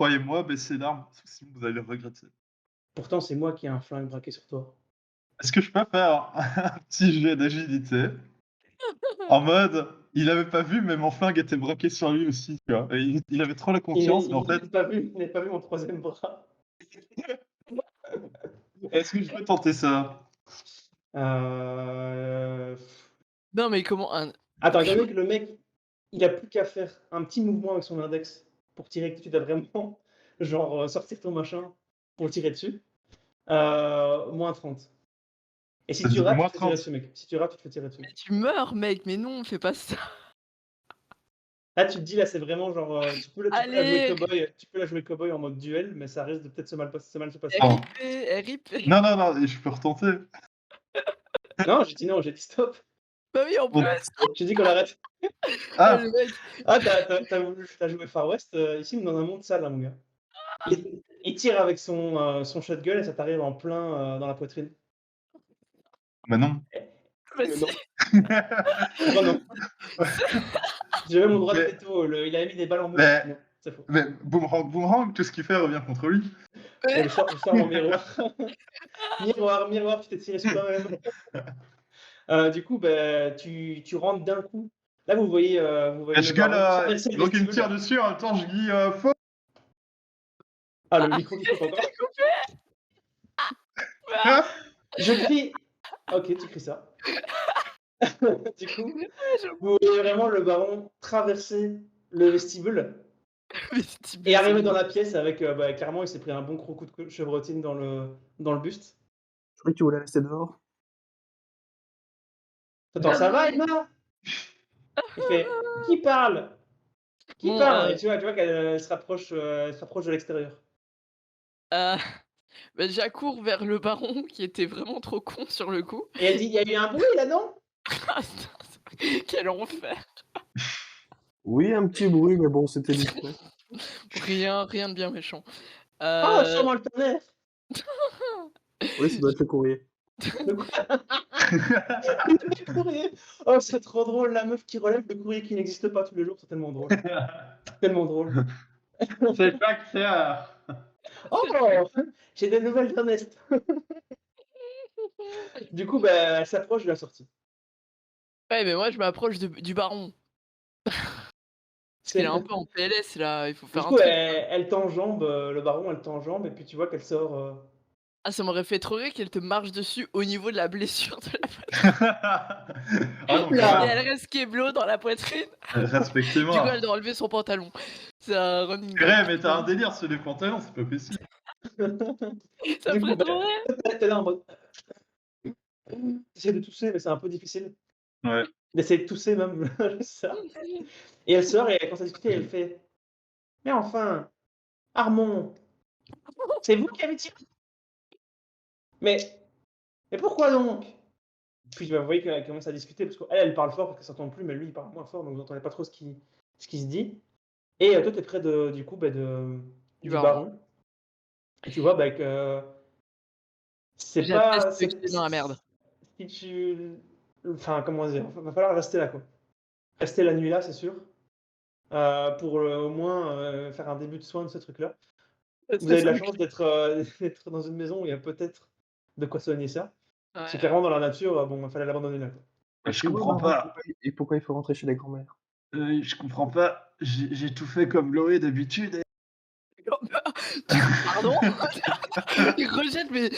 croyez-moi, baissez l'arme, parce que sinon vous allez le regretter. Pourtant, c'est moi qui ai un flingue braqué sur toi. Est-ce que je peux faire un petit jet d'agilité? En mode, il avait pas vu, mais mon flingue était braqué sur lui aussi, tu vois? Et il avait trop la confiance, mais en fait, Il n'a pas vu mon troisième bras. est-ce que je peux tenter ça? Euh... Non, mais comment un Attends, étant donné que le mec, il a plus qu'à faire un petit mouvement avec son index pour tirer, que tu dois vraiment, genre, sortir ton machin pour le tirer dessus. Moins 30. Et si tu rates, tu Moins te fais tirer 30. dessus, mec. Si tu rates, tu te fais tirer dessus. mais tu meurs, mec, mais non, fais pas ça. Là, tu te dis, là, c'est vraiment genre, tu peux la jouer Allez, cowboy, tu peux la jouer cowboy en mode duel, mais ça risque de peut-être se mal se passer. Oh. RIP. Non, non, non, et je peux retenter. Non, j'ai dit non, j'ai dit stop. Bah oui, en Bon. plus. J'ai dit qu'on arrête. Ah! Le mec, Ah, t'as joué Far West, ici, on est dans un monde sale, là, mon gars. Il tire avec son shotgun et ça t'arrive en plein, dans la poitrine. Bah non. mais Non. c'est Non, non. J'avais mon droit de Mais veto, il avait mis des balles en mouche. mais Non, c'est faux. mais Boomerang, tout ce qu'il fait revient contre lui. Et je sors mon miroir. Miroir, tu t'es tiré sur toi-même. Du coup, bah, tu rentres d'un coup. Là, vous voyez Et le je gueule, baron traverser le donc il me tire vestibule. dessus, en même temps je dis, faux! Ah, le micro qui coupe encore. Hein? Je crie. OK, tu cries ça. Du coup, je vous voyez vraiment le baron traverser le vestibule et arriver dans la pièce avec, bah, clairement, il s'est pris un bon gros coup de chevrotine dans le buste. Je croyais que tu voulais rester dehors. Attends, ça va, Emma? Il fait: «Qui parle? Qui Bon, parle?» Et tu vois qu'elle se rapproche de l'extérieur. bah, déjà cours vers le baron qui était vraiment trop con sur le coup. Et elle dit: «Il y a eu un bruit là, non?» Ah putain, quel enfer! Oui, un petit bruit, mais bon, c'était discret. Rien de bien méchant. «Oh, sûrement le tonnerre!» Oui, ça doit être le courrier. Le courrier. Oh, c'est trop drôle, la meuf qui relève le courrier qui n'existe pas tous les jours, c'est tellement drôle. Tellement drôle. C'est pas clair. Oh, j'ai des nouvelles d'Ernest. Du coup, bah, elle s'approche de la sortie. Ouais, mais moi je m'approche du baron. Parce qu'il est un peu en PLS là, il faut Du faire un coup, truc. elle t'enjambe, le baron, elle t'enjambe et puis tu vois qu'elle sort, Ah, ça m'aurait fait trop rire qu'elle te marche dessus au niveau de la blessure de la poitrine Ah non, et quand elle même. reste kéblo dans la poitrine. Du coup, elle Respectez-moi. doit enlever son pantalon. C'est un running Purée, gag. mais t'as un délire sur les pantalons, c'est pas possible. Ça Du me coup, ferait bah, trop rire. tu là en mode tu de tousser, mais c'est un peu difficile Ouais. d'essayer de tousser même, ça. Et elle sort et elle commence à discuter, elle fait: «Mais enfin, Armand, c'est vous qui avez tiré? Mais pourquoi donc?» Puis bah, vous voyez qu'elle commence à discuter parce qu'elle, elle parle fort parce qu'elle s'entend plus, mais lui, il parle moins fort, donc vous entendez pas trop ce qui se dit. Et toi, tu es près de du coup, bah, Du du baron. baron et tu vois, bah, que c'est J'atteste pas que tu es dans la merde. si tu enfin, comment dire? Va falloir rester là, quoi. Rester la nuit là, c'est sûr, pour, au moins, faire un début de soin de ce truc-là. Vous C'est avez de ça. la chance d'être, d'être dans une maison où il y a peut-être de quoi soigner ça. Parce que Ouais. clairement dans la nature, bon, il fallait l'abandonner là, quoi. Je Et où le comprends baron? pas. Pourquoi il faut rentrer chez la grand-mère? Je comprends pas. J'ai tout fait comme Loé d'habitude et Pardon? Il rejette mais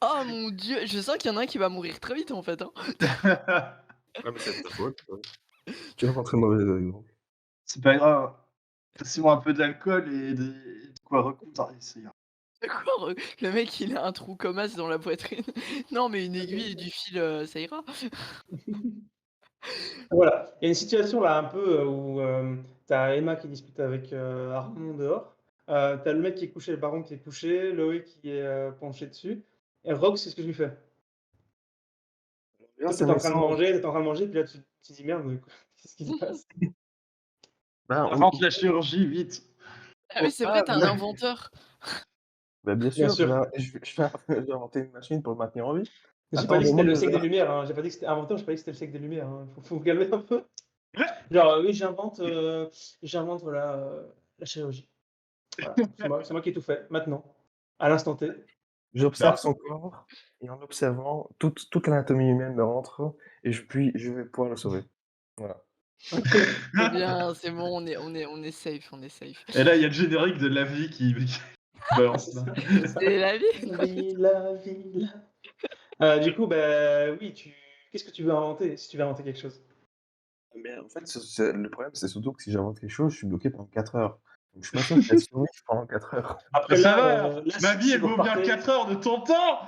oh mon Dieu, je sens qu'il y en a un qui va mourir très vite en fait, hein. Ah, mais c'est de ta faute, tu vas rentrer mauvais exemple. C'est pas grave. Passez-moi un peu d'alcool et de quoi recoudre et ça ira. De quoi le mec il a un trou comme as dans la poitrine. Non mais une aiguille et du fil, ça ira. Voilà, il y a une situation là un peu, où, tu as Emma qui discute avec, Armand dehors. Tu as le mec qui est couché, le baron qui est couché, Loé qui est, penché dessus et Rox, c'est ce que je lui fais. Déjà, Toi, tu c'est étais en train de naissant. manger, puis là tu dis: «Merde, qu'est-ce qui se passe?» Ben, Invente la chirurgie, vite. Ah oui c'est vrai, tu es un inventeur. bah, bien Bien sûr, sûr. je vais inventer une machine pour le maintenir en vie. J'ai pas Attends, dit que au c'était monde le de siècle des verre. Lumières, hein, j'ai pas dit que c'était inventeur, j'ai pas dit que c'était le siècle des Lumières, hein. Faut vous calmer un peu. Genre, oui, j'invente, voilà, la chirurgie. Voilà, c'est moi qui ai tout fait, maintenant, à l'instant T. J'observe son corps et en observant, toute l'anatomie humaine me rentre et je vais pouvoir le sauver. Voilà. C'est bien, c'est bon, on est safe, on est safe. Et là, il y a le générique de La Vie qui Ah, balance c'est là. ça, c'est ça. C'est la vie. La vie. Du coup, oui, qu'est-ce que tu veux inventer, si tu veux inventer quelque chose? Mais en fait, le problème, c'est surtout que si j'invente quelque chose, je suis bloqué pendant 4 heures. Donc je suis pas sûr qu'elle survive pendant 4 heures. Après Ça là, va, là, ma vie, si elle vous vaut bien repartez 4 heures de ton temps.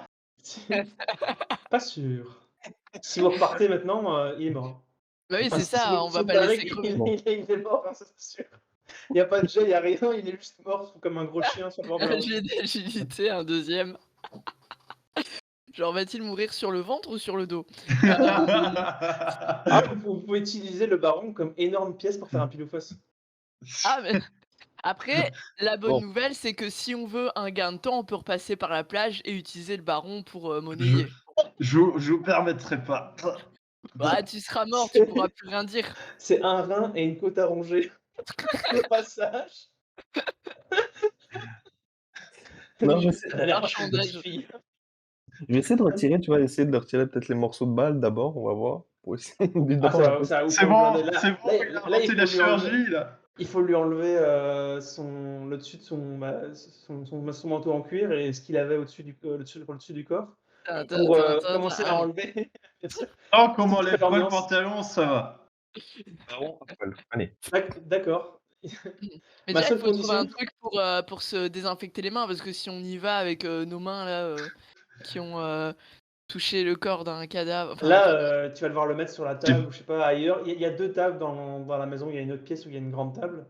pas sûr. Si vous repartez maintenant, il est mort. Bah oui, Enfin, c'est si ça, vous on si va vous pas pariez laisser qu'il crever. Bon. il est mort, hein, ça c'est sûr. Il y a pas de jet, il y a rien, il est juste mort comme un gros chien sur le bord de la route. J'ai d'agilité, un deuxième. Genre, va-t-il mourir sur le ventre ou sur le dos? Ah, vous pouvez utiliser le baron comme énorme pièce pour faire un pile ou face. Ah, mais après, la bonne Bon. nouvelle, c'est que si on veut un gain de temps, on peut repasser par la plage et utiliser le baron pour Je, monnayer. je vous permettrai pas. Bah, tu seras mort, tu pourras plus rien dire. C'est un rein et une côte à ronger. Le passage. Non, j'essaie Elle a l'air Marchandage. petite fille. je vais essayer de retirer, tu vois, essayer de leur retirer peut-être les morceaux de balle d'abord, on va voir. Pour essayer Ah, d'abord la ça va vous C'est prendre plein bon, de c'est là, bon, il a là, inventé la chirurgie là. il faut lui enlever le dessus de son manteau en cuir et ce qu'il avait au-dessus du corps Tin, tin, pour tin, tin, commencer à tin. enlever. Bien sûr. Oh, qu'on Petite m'enlève pas le ambiance. pantalon, ça va. Baron à poil. Allez. Mmh. D'accord. Mais Ma déjà, il seule faut trouver un condition, truc pour se désinfecter les mains, parce que si on y va avec, nos mains là, qui ont, touché le corps d'un cadavre, enfin là, enfin tu vas devoir le mettre sur la Tu- table ou je sais pas ailleurs. Il y a 2 tables dans la maison, il y a une autre pièce où il y a une grande table.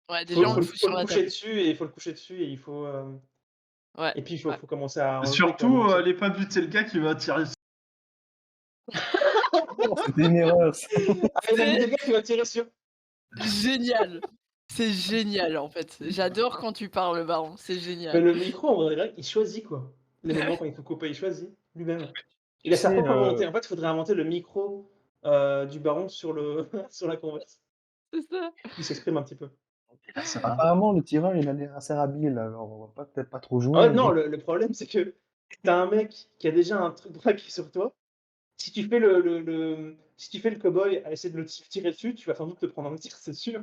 ouais, Faut déjà on faut le le fout faut sur le la coucher table. dessus et il faut le coucher dessus et il faut, Ouais, et puis ouais. faut commencer à enlever quoi, Surtout, donc allez pas buter le gars qui va tirer. Oh, c'était une erreur ça. ah, il y a C'est des gars qui va tirer sur. génial! C'est génial, en fait. J'adore quand tu parles, le baron, c'est Mais génial. le micro, on dirait qu'il choisit quoi. Les moments quand il faut couper, il choisit lui-même. Il Tu a sa sais, propre volonté. En fait, il faudrait inventer le micro, du baron sur le sur la converse. C'est ça. Il s'exprime un petit peu. apparemment le tireur il a l'air assez habile, alors on va peut-être pas trop Ah jouer, ouais, mais non, le problème, c'est que tu as un mec qui a déjà un truc braqué sur toi. Si tu fais si tu fais le cow-boy à essayer de le tirer dessus, tu vas sans doute te prendre un tir, c'est sûr.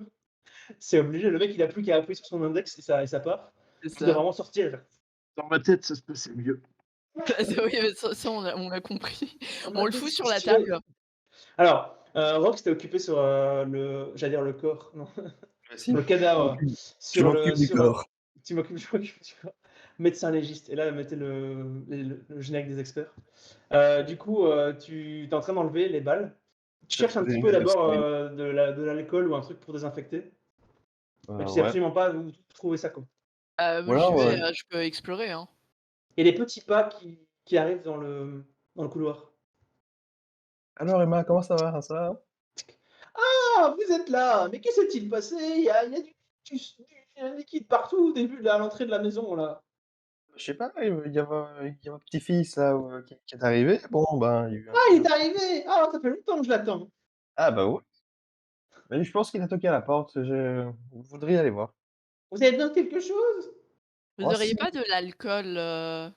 C'est obligé. Le mec, il a plus qu'à appuyer sur son index et ça part. C'est Tu dois ça. vraiment sortir. Dans ma tête, ça se passait mieux. Oui, mais ça on l'a compris. Dans ma On le tête, fout c'est sur la stylé. table. Alors, Rox était occupé sur, j'allais dire le corps, non, vas-y, sur le cadavre, je m'occupe du sur un corps. je m'occupe du corps. Médecin légiste et là, mettez le générique des experts. Du coup, tu es en train d'enlever les balles. Tu Ça cherches un faisait petit une peu gueule de d'abord, spoil. de l'alcool ou un truc pour désinfecter, mais tu sais Ouais. absolument pas où trouver ça, quoi. Moi Ou alors, je peux explorer, hein. Et les petits pas qui arrivent dans le couloir. alors Emma, comment ça va, ça va? «Ah, vous êtes là! Mais que s'est-il passé? Il y a du liquide partout au début à l'entrée de la maison, là». Je sais pas, il y a mon petit-fils là, qui est arrivé. Bon, ben, il y a eu un «Ah, petit il est arrivé! Ah, ça fait longtemps que je l'attends». ah bah, ouais, mais je pense qu'il a toqué à la porte, vous voudriez aller voir. «Vous avez besoin de quelque chose?» Vous Oh auriez si, pas de l'alcool,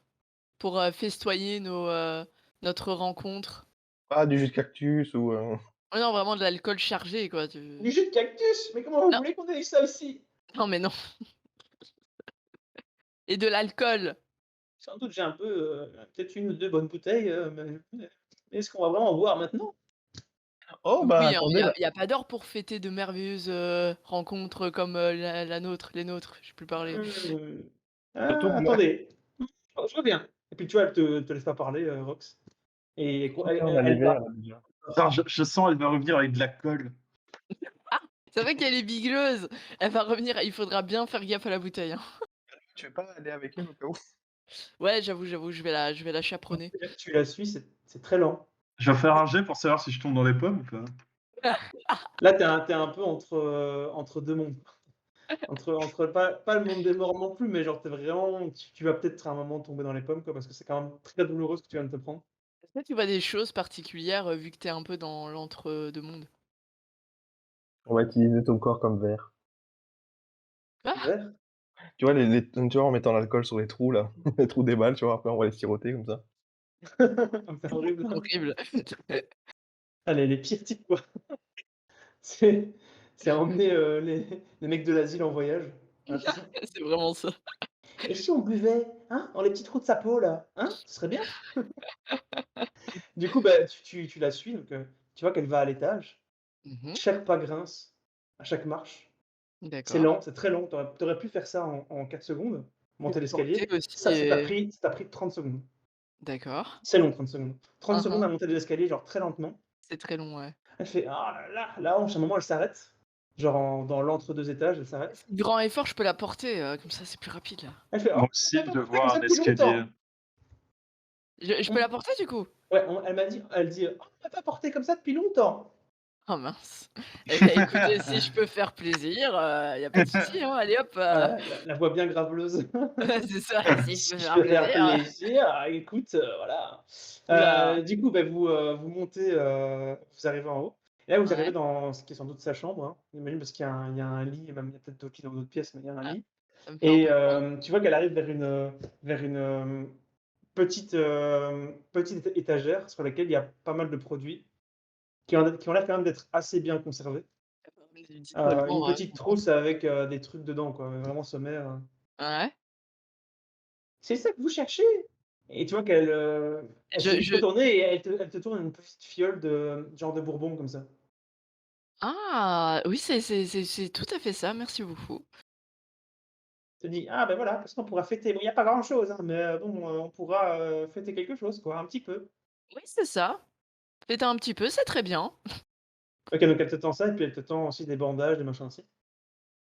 pour, festoyer notre rencontre? pas du jus de cactus ou, Ouais, non, vraiment de l'alcool chargé, quoi, «Du jus de cactus? Mais comment vous non, voulez qu'on ait ça ici?» non, mais non. Et de l'alcool. Sans doute j'ai un peu, peut-être 1 ou 2 bonnes bouteilles, mais est-ce qu'on va vraiment boire maintenant? oh bah, Oui, hein, il attendez y a là, y a pas d'or pour fêter de merveilleuses, rencontres comme, la nôtre, les nôtres, je sais plus parler. Mmh. surtout Ah, que là, attendez, oh, je reviens et puis tu vois, elle te laisse pas parler, Rox et quoi surtout que elle là, on a elle les elle part. verres là déjà. Attends, je sens, elle va revenir avec de la colle. C'est vrai qu'elle est bigleuse, elle va revenir, il faudra bien faire gaffe à la bouteille, hein. Tu veux pas aller avec elle au cas où? Ouais, j'avoue, je vais la chaperonner. Tu la suis, c'est très lent. Je vais faire un jet pour savoir si je tombe dans les pommes ou pas. Là, tu es un peu entre 2 mondes. Entre pas le monde des morts non plus, mais genre tu es vraiment tu vas peut-être à un moment tomber dans les pommes, quoi, parce que c'est quand même très douloureux ce que tu viens de te prendre. Est-ce que tu vois des choses particulières, vu que tu es un peu dans l'entre-deux-mondes? On va utiliser ton corps comme verre. Ah! Vert? Tu vois, tu vois, en mettant l'alcool sur les trous, là, les trous des balles, tu vois, après on va les siroter comme ça. C'est horrible. Horrible. Ah, les pires types, quoi. C'est c'est emmener, les mecs de l'asile en voyage. Ah, c'est ça. C'est vraiment ça. «Et si on buvait, hein, dans les petits trous de sa peau là, hein? Ce serait bien». Du coup, bah, tu la suis donc tu vois qu'elle va à l'étage. Mmh. Chaque pas grince à chaque marche. C'est D'accord. lent, c'est très lent. Tu aurais pu faire ça en 4 secondes, monter Et porter l'escalier. aussi Ça t'a et pris ça t'a pris 30 secondes. d'accord. C'est long 30 secondes. 30 Hein, secondes hein. à monter les escaliers, genre très lentement. C'est très long, ouais. Elle fait: «Ah là là!» Là, à un moment, elle s'arrête. Genre dans l'entre-deux étages, elle s'arrête. Grand effort, je peux la porter, comme ça c'est plus rapide là. Elle fait: «Oh, Moi on aussi, t'a pas je porté comme vois ça un depuis escalier. longtemps!» Je peux la porter du coup? Ouais, elle dit: «Oh, on t'a pas porté comme ça depuis longtemps!» Oh mince. Eh bah, écoutez, si je peux faire plaisir, y a pas de souci, hein, allez hop, Voilà, la voix bien graveleuse. c'est ça, si je «Si peux je faire peux faire plaisir. plaisir, écoute, voilà». Ouh là! Du coup, bah, vous montez, vous arrivez en haut et là, vous arrivez Ouais, dans ce qui est sans doute sa chambre, hein, j'imagine parce qu'il y a un lit et même il y a peut-être d'autres lits dans d'autres pièces, mais il y a un ah, lit ça me fait un et peu peur. tu vois qu'elle arrive vers une, petite étagère sur laquelle il y a pas mal de produits qui ont l'air quand même d'être assez bien conservés. Vas-y, dites-moi tout en Une vrai, je petite comprends. trousse avec, des trucs dedans, quoi, vraiment sommaire. Ouais. «C'est ça que vous cherchez?» Et tu vois qu'elle, elle s'est Je juste je retournée et elle te tourne une petite fiole de genre de bourbon comme ça. ah! Oui, c'est tout à fait ça, merci beaucoup. Elle te dit: «Ah ben voilà, parce qu'on pourra fêter». Bon, il y a pas grand-chose, hein, mais bon, on pourra, fêter quelque chose, quoi, un petit peu. Oui, c'est ça. Faites un petit peu, c'est très bien. OK, donc elle te tend ça et puis elle te tend aussi des bandages, des machins ainsi.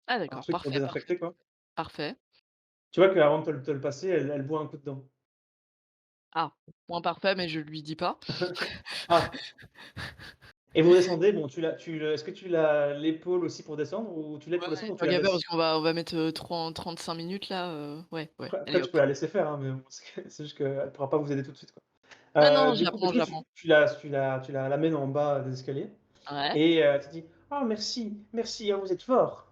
Ah Un d'accord, truc pour parfait, parfait, désinfecter, quoi. parfait. Tu vois qu'avant de te le passer, elle boit un coup dedans. Ah, moins parfait, mais je lui dis pas. Ah, et vous descendez, bon, est-ce que tu la l'épaules aussi pour descendre ou tu l'aides Ouais, pour ouais, descendre ou tu tant la qu'à faire, parce laisses? qu'on va mettre, 35 minutes là, ouais, ouais, Après allez tu hop. peux la laisser faire, hein, mais bon, c'est juste qu'elle pourra pas vous aider tout de suite, quoi. Non, non, Du coup j'apprends, tu j'apprends. la l'amènes en bas des escaliers Ouais. et tu dis: «Ah merci, merci, vous êtes fort»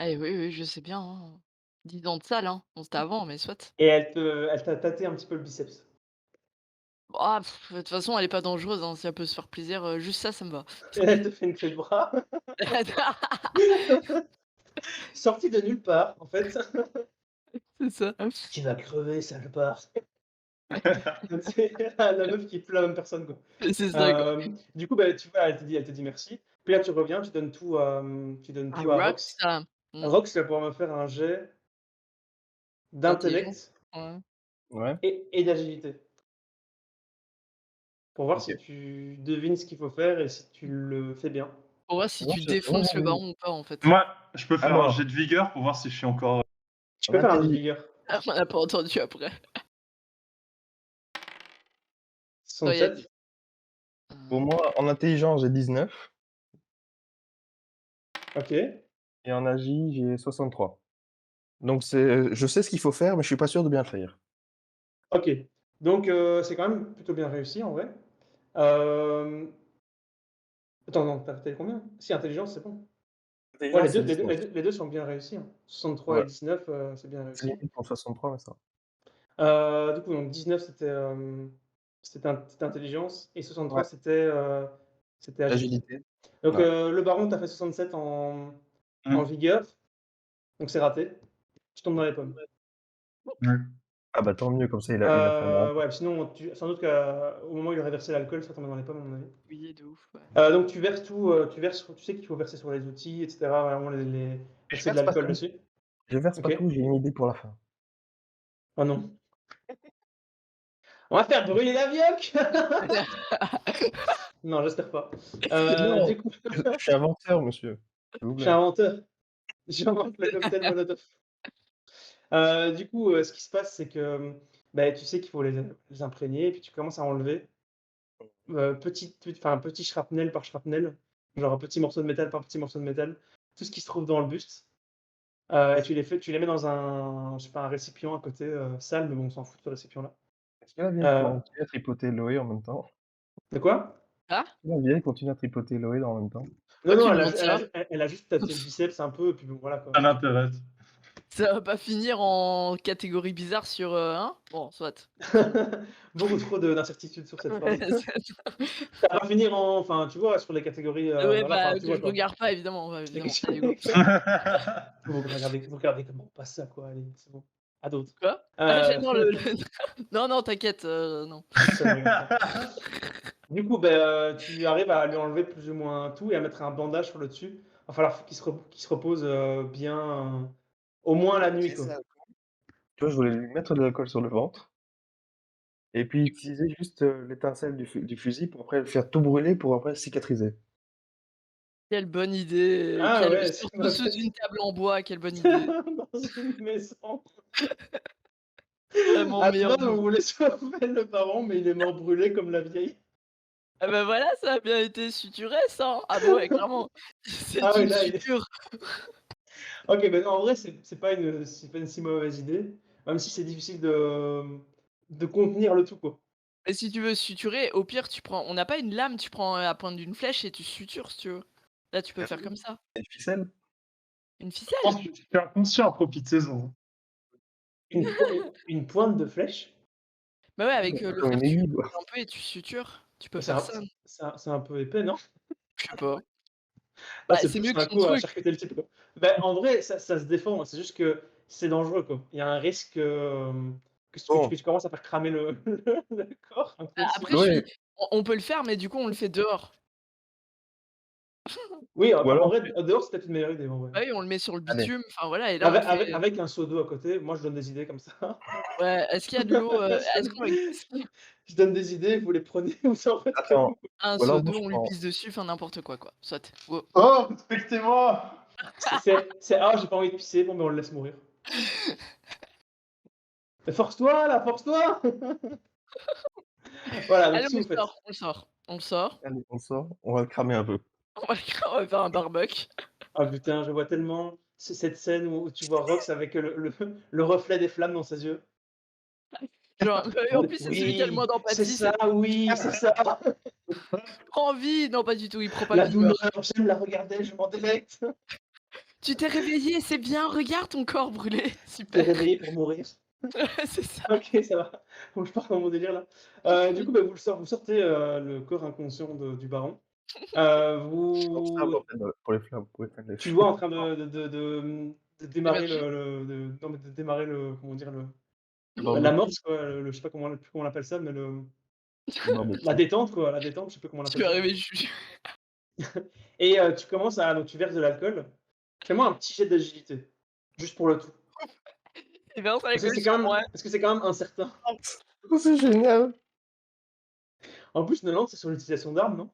Eh oui, oui, je sais bien, hein. 10 ans de salle, hein. Bon, c'était avant, mais soit. et elle t'a tâté un petit peu le biceps. Ah, de toute façon, elle est pas dangereuse, hein, si elle peut se faire plaisir, juste ça, ça me va. Et elle te fait une clé de bras, sortie de nulle part, en fait. C'est ça. «Tu vas crever, salopard». C'est la meuf qui plaint la même personne, quoi. C'est ça, quoi. Du coup, bah, tu vois, elle te dit merci. Puis là, tu reviens, tu donnes Ah, tout à rock Rox. ça. Mmh. Rox, tu vas pouvoir me faire un jet D'intelligence. d'intellect Ouais. Ouais, et d'agilité pour voir si OK. tu devines ce qu'il faut faire et si tu le fais bien. Pour voir si Moi, tu moi défonces le j'avais baron ou pas, en fait. Moi, je peux faire un jet alors, de vigueur pour voir si je suis encore. Tu en peux faire un jet de intelli vigueur. Ah, on a pas entendu après. Toi, il y a 67. dit pour heu, moi, en intelligence, j'ai 19 OK, et en agi, j'ai 63. Donc je sais ce qu'il faut faire, mais je suis pas sûr de bien le faire. OK. Donc c'est quand même plutôt bien réussi, en vrai. Hem, attends, non, tu as combien? Si, intelligence, c'est bon. Ouais, les Intelligence, 2 c'est les 2 19. les 2 les 2 sont bien réussis, hein. 63 et Ouais, 19, c'est bien c'est réussi. limite pour 63, mais ça va. Du coup, donc 19 c'était intelligence et 63 Ouais, c'était agilité. agilité. Donc Ouais. le baron, tu as fait 67 en Mmh. vigueur, donc c'est raté. Tu tombes dans les pommes. Ouais. Ah bah, tant mieux, comme ça il a fait un marathon. Ouais, sinon sans doute qu'au moment où il aurait versé l'alcool, ça tombait dans les pommes, à mon avis. oui, de ouf, ouais. Donc tu verses tout, tu sais qu'il faut verser sur les outils et cetera, vraiment Je verser de verse pas l'alcool tout, dessus. je verse pas OK. tout, j'ai une idée pour la fin. Oh non. On va faire brûler la vioque! Non, j'espère pas. Non, Du coup, je suis inventeur, monsieur, s'il vous je suis plaît. inventeur. J'invente le cocktail molotov. Du coup, ce qui se passe, c'est que, bah, tu sais qu'il faut les imprégner et puis tu commences à enlever, petit shrapnel par shrapnel, genre un petit morceau de métal par petit morceau de métal, tout ce qui se trouve dans le buste, et tu les mets dans un, je sais pas, un récipient à côté, sale, mais bon, on s'en fout de ce récipient-là. Est-ce que la vieille Heu, continue à tripoter Loé en même temps? de quoi? Ah? La vieille continue à tripoter Loé en même temps? Non, Pourquoi non, tu elle a demandes ju elle a ça? ju elle elle a juste tâté le biceps un peu et puis bon, voilà, quoi. Ça m'intéresse. Ça va pas finir en catégorie bizarre sur, hein? Bon, soit. Beaucoup trop d'incertitudes sur cette Ouais, phrase. c'est Ça va finir en enfin, tu vois, sur les catégories, ouais, voilà, bah, enfin, tu que vois je quoi. regarde pas évidemment, ouais, Les évidemment. questions Allez go. vous regardez comment on passe ça quoi, allez, c'est bon. À d'autres. Quoi? Ah Heu, j'adore le non, non, t'inquiète, non. ça ne regarde pas. Du coup, tu arrives à lui enlever plus ou moins tout et à mettre un bandage sur le dessus. Va falloir qu'il se repose, bien, au moins la nuit, Utiliser quoi. l'alcool. Tu vois, je voulais lui mettre de l'alcool sur le ventre et puis utiliser juste, l'étincelle du fusil pour après le faire tout brûler pour après cicatriser. Quelle bonne idée! Ah Quelle ouais, c'est surtout pas sous bête. une table en bois, quelle bonne idée! Dans une maison. Vraiment À la meilleure base, on idée. voulait sauver le baron, mais il est mort brûlé comme la vieille. Ah bah, voilà, ça a bien été suturé ça, hein. Ah bah, ouais, clairement. Ah C'est oui, une là, il est suture. OK, non, en vrai, c'est pas une si mauvaise idée, même si c'est difficile de contenir le tout, quoi. Et si tu veux suturer, au pire, tu prends on n'a pas une lame, tu prends la pointe d'une flèche et tu sutures si tu veux. Là, tu peux faire comme ça. Une ficelle? Une Je pense ficelle? que tu es inconscient à profites-en. Une pointe de flèche? Bah, ouais, avec, le Comme fer, une tu aiguille, quoi. un peu et tu sutures. Tu peux C'est faire un ça. c'est un peu épais, non? Je sais pas. Là, Bah, c'est c'est plus mieux que un son coup à truc. charcuter le type, quoi. En vrai, ça se défend, c'est juste que c'est dangereux, quoi. Il y a un risque, que Bon, tu commences à faire cramer le le corps Bah, inconscient. après, je ouais, suis on peut le faire, mais du coup, on le fait dehors. Oui, ou en alors vrai, dehors, c'est peut-être une meilleure idée, en vrai. Bah, oui, on le met sur le allez, bitume, enfin voilà et là, on le Avec fait, avec avec un seau d'eau à côté, moi, je donne des idées comme ça. ouais, est-ce qu'il y a de l'eau, Je est-ce donne qu'on est-ce qu'il je donne des idées, vous les prenez, vous en faites comme attends, vous. un ou seau alors moi d'eau, je on lui prends pisse dessus, enfin n'importe quoi. Soit, go. Oh, respectez-moi! «Ah, j'ai pas envie de pisser», bon, on le laisse mourir. «Mais force-toi là, force-toi!» Voilà, donc Allez, qu'est-ce on que le vous faites? sort, on le sort, on le sort, allez, on sort, on va le cramer un peu. on va faire un barbecue. Ah putain, je vois tellement cette scène où tu vois Rox avec le reflet des flammes dans ses yeux. Genre, bah, oui, en plus, c'est celui qui a le moins Oui, c'est d'empathie, ça, c'est oui, c'est ça. prends vie! Non, pas du tout, il prend pas La vie, quoi. douleur, j'aime la regarder, je m'en délecte. Tu t'es réveillé, c'est bien, regarde ton corps brûlé, Tu super. réveillé pour mourir. C'est ça. OK, ça va. Faut que je parte dans mon délire là. Du coup, vous sortez, le corps inconscient du baron. Comme ça, Vous pour éteindre les tu le vois en flammes. train de démarrer Émerger, non, mais de démarrer comment dire? Le barbecue, L'amorce quoi, je sais pas comment on appelle ça, mais le la barbecue. détente quoi, la détente, je sais plus comment on tu appelle vas ça. arriver, je Et donc tu verses de l'alcool. Fais-moi un petit jet d'agilité, juste pour le tout. il verse Parce que l'alcool c'est sur quand même moi. incertain. Oh, c'est génial! En plus, 90, c'est sur l'utilisation d'armes, non?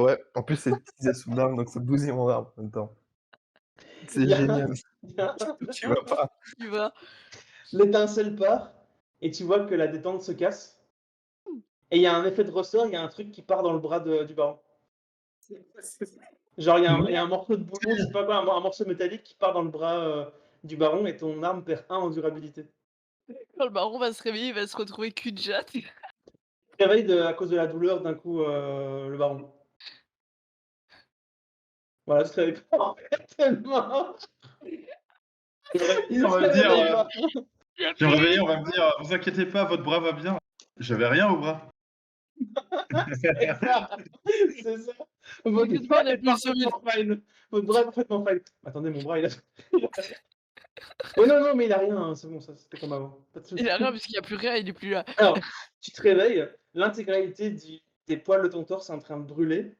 Ouais, en plus c'est l'utilisation d'armes, donc ça bousille mon arme en même temps. Il C'est y a génial, il y a tu vas pas. Tu vas. l'étincelle part et tu vois que la détente se casse et il y a un effet de ressort, il y a un truc qui part dans le bras du baron. Genre il y a un morceau de boulon, je sais pas quoi, un morceau métallique qui part dans le bras, du baron et ton arme perd 1 en durabilité. Quand le baron va se réveiller, il va se retrouver cul de jatte. Tu réveilles à cause de la douleur d'un coup, le baron. Voilà, tu te réveilles pas en fait, tellement On il se va me dire, réveille pas. je vais me réveiller, on va me dire: «Vous inquiétez pas, votre bras va bien». J'avais rien au bras. C'est ça, c'est ça. Votre T'inquiète pas, bras on est appelle le SAMU. parfaitement fine. Votre bras est parfaitement fine. Attendez, mon bras, il a oh non, non, mais il a rien, hein, c'est bon, ça, c'était comme avant. Pas de Il soucis. a rien parce qu'il y a plus rien, il est plus là. Alors, tu te réveilles, l'intégralité des poils de ton torse est en train de brûler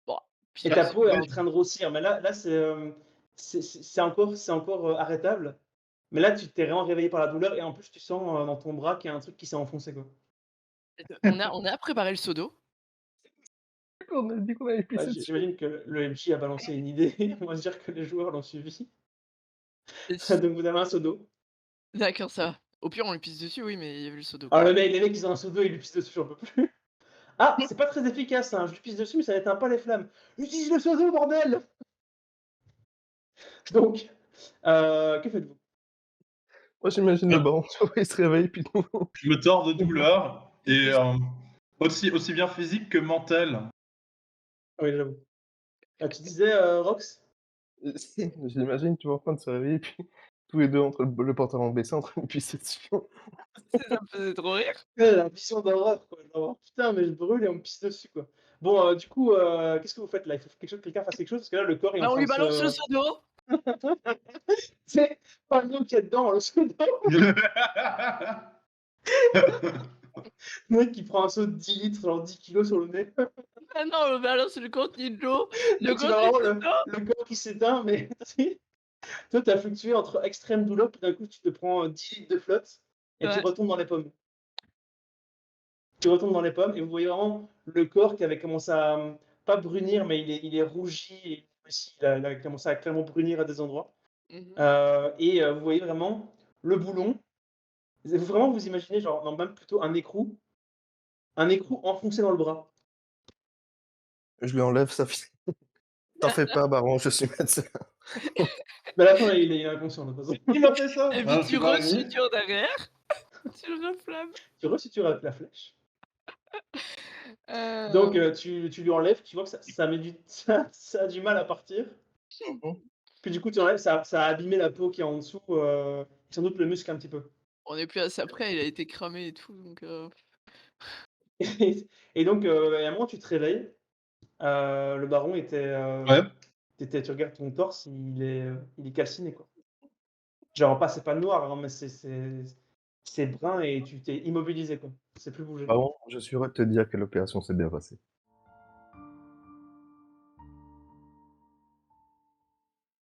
Bon, et pire, ta c'est peau est bon. en train de grossir. Mais là, c'est encore, arrêtable. Mais là, tu t'es vraiment réveillé par la douleur et en plus, tu sens, dans ton bras qu'il y a un truc qui s'est enfoncé, quoi. On a préparé le seau d'eau. On a dit qu'on allait Ouais, pisser dessus. j'imagine que le MJ a balancé une idée. On va se dire que les joueurs l'ont suivi. Et tu Donc vous avez un seau d'eau. d'accord, ça va. Au pire, on lui pisse dessus, oui, mais il y avait le seau d'eau, Alors quoi. les mecs, ils ont un seau d'eau, ils lui pissent dessus, j'en peux plus. Ah, c'est pas très efficace, hein, je lui pisse dessus, mais ça n'éteint pas les flammes. Utilise le seau d'eau, bordel! Donc, que faites-vous? Moi j'imagine le baron, tu vois, il se réveille puis nous Je me tords de douleur et aussi bien physique que mentale. Oui, j'avoue. Tu disais, Rox? J'imagine, tu vois, en train de se réveiller, puis tous les 2 entre le pantalon baissé en train de pisser dessus. Ça me faisait trop rire. Ouais, la vision d'horreur, quoi, genre: «Putain, mais je brûle et on me pisse dessus», quoi. Bon, du coup, qu'est-ce que vous faites là? Il faut que quelqu'un fasse quelque chose parce que là, le corps est en Bah, on train lui de balance le se seau d'eau. c'est pas l'eau qu'il y a dedans, le seau d'eau. Le mec qui prend un seau de 10 litres, genre 10 kilos sur le nez. Ah non, on lui balance le contenu de l'eau. Le Et tu vois contenu vraiment de l'eau. le corps qui s'éteint, mais toi, tu as fluctué entre extrême douleur, puis d'un coup, tu te prends 10 litres de flotte et tu Ouais. retombes dans les pommes. Tu retombes dans les pommes et vous voyez vraiment le corps qui avait commencé à, pas brunir, mais il est rougi et aussi il a commencé à clairement brunir à des endroits. Mmh. Vous voyez vraiment le boulon. Vous vraiment vous imaginez genre non, même plutôt un écrou enfoncé dans le bras. Je lui enlève sa fille. «T'en fais pas baron, je suis médecin». Mais à la fin, il est inconscient de toute façon. Il m'a fait ça! Et puis Non, tu c'est pas lui. resutures derrière. Tu le reflammes. Tu resutures avec la flèche. Donc Hem, tu lui enlèves, tu vois que ça met du ça a du mal à partir. Mmh. Puis du coup, tu enlèves, ça a abîmé la peau qui est en dessous, et sans doute le muscle un petit peu. on est plus à ça près, il a été cramé et tout donc Et donc et à un moment, tu te réveilles, le baron était, Ouais. tu regardes ton torse, il est calciné, quoi. Genre pas c'est pas noir, hein, mais c'est brun et tu t'es immobilisé, quoi. Tu sais plus bouger. Baron, je suis heureux de te dire que l'opération s'est bien passée.